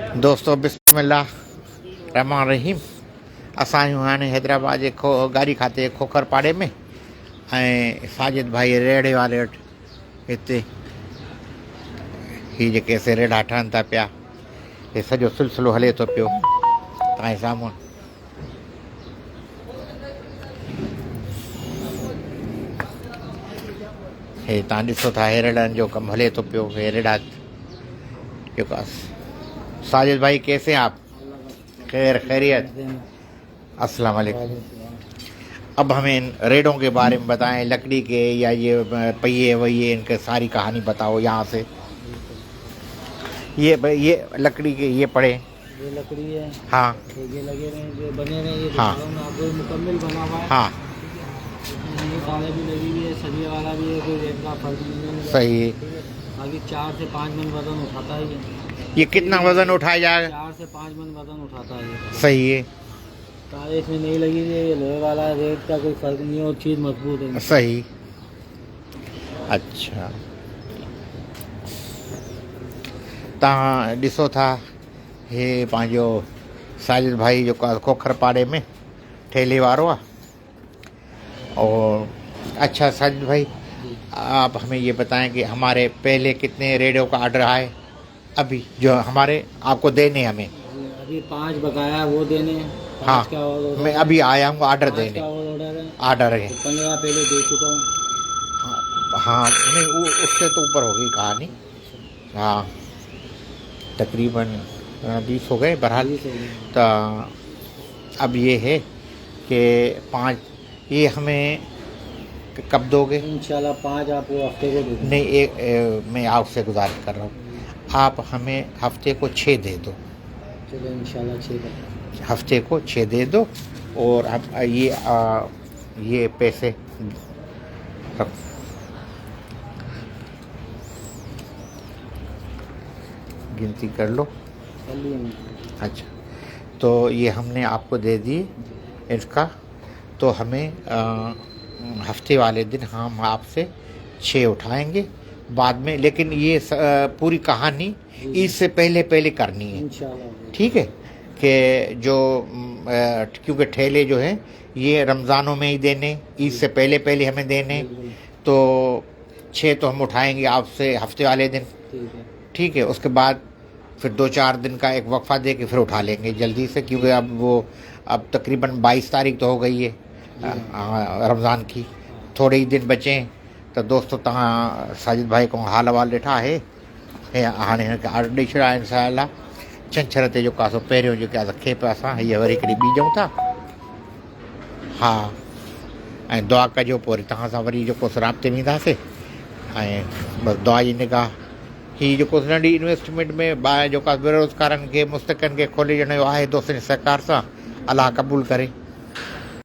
दोस्तों बिस्मिल्लाह रहमान रहीम। असां आहियूं हाणे हैदराबाद जे गाड़ी खाते खोखर पाड़े में ऐं साजिद भाई रेड़े वारे वटि हिते हीअ जेके असीं रेड़ा ठहनि था पिया, हे सॼो सिलसिलो हले थो पियो तव्हांजे साम्हूं। हे तव्हां ॾिसो था हे रेड़नि जो कमु हले थो पियो। हे रेड़ा जेको साजिद भाई कैसे हैं आप? खैरियत। अस्सलाम वालेकुम। अब हमें इन रेड़ों के बारे में बताएं, लकड़ी के या ये पहिए वहिए, इनके सारी कहानी बताओ यहाँ से। ये लकड़ी के ये पड़े, ये लकड़ी है। हाँ ये लगे रहे जो बने रहे, ये हाँ आपको मुकम्मल बना हुआ है। हाँ ये साले भी लगी हुई है, सरिये वाला भी है, कोई रेट का फर्क नहीं है। सही है। बाकी 4 से 5 मन वजन उठाता है ये कितना वजन उठाया जाएगा? 4 से 5 मन वजन उठाता है। सही है। तारे इसमें नहीं लगी हुई है, ये लोहे वाला है, रेट का कोई फर्क नहीं है और चीज़ मजबूत है। सही। अच्छा तव्हां ॾिसो था हे पंहिंजो साजिद भाई जो खोखर पाड़े में ठेले वारो आहे। और अच्छा साजिद भाई, आप हमें ये बताएं कि हमारे पहले कितने रेडियो का ऑर्डर आए अभी जो हमारे आपको देने? हमें अभी 5 बकाया वो देने हैं। हाँ मैं अभी आया हूँ ऑर्डर देने। ऑर्डर है 15 पहले दे चुका हूँ। हाँ नहीं उससे तो ऊपर हो गई कहानी। हाँ तकरीबन 20 हो गए बहरहाल। तो अब ये है कि 5 ये हमें कब दोगे? इंशाल्लाह 5 आपको हफ्ते को दे दूँ। नहीं मैं आपसे गुजारिश कर रहा हूँ, आप हमें हफ्ते को 6 दे दो। चलो इंशाल्लाह 6 हफ्ते को 6 दे दो। और अब ये पैसे रख, गिनती कर लो। अच्छा तो ये हमने आपको दे दिए इसका, तो हमें हफ्ते वाले दिन हम आपसे 6 उठाएंगे बाद में, लेकिन ये पूरी कहानी ईद से पहले करनी है इंशाल्लाह। ठीक है कि जो क्योंकि ठेले जो हैं ये रमज़ानों में ही देने, ईद से पहले हमें देने, तो 6 तो हम उठाएंगे आपसे हफ्ते वाले दिन। ठीक है उसके बाद फिर 2-4 दिन का एक वक्फा दे के फिर उठा लेंगे जल्दी से, क्योंकि अब तकरीबन 22 तारीख तो हो गई है रमज़ान की, थोड़े ही दिन बचे हैं। तो दोस्तों तव्हां साजिद भाई को हाल अहवाल ॾिठा आहे हाणे हिनखे ऑर्डर ॾेई छॾिया इंशाअल्लाह। छंछर ते जेको आहे सो पहिरियों जेके आहे खेप असां हीअ वरी हिकिड़ी ॿीजूं था। हा ऐं दुआ कजो, पोइ वरी तव्हां सां वरी जेको राब्ते में ईंदासीं ऐं बसि दुआ जी निगाह। हीअ जेको नंढी इन्वेस्टमेंट में ॿाहिरि जेको आहे बेरोज़गारनि खे मुस्तकनि खे खोले ॾियण जो आहे दोस्तनि सहकार सां, अलाह क़बूल करे।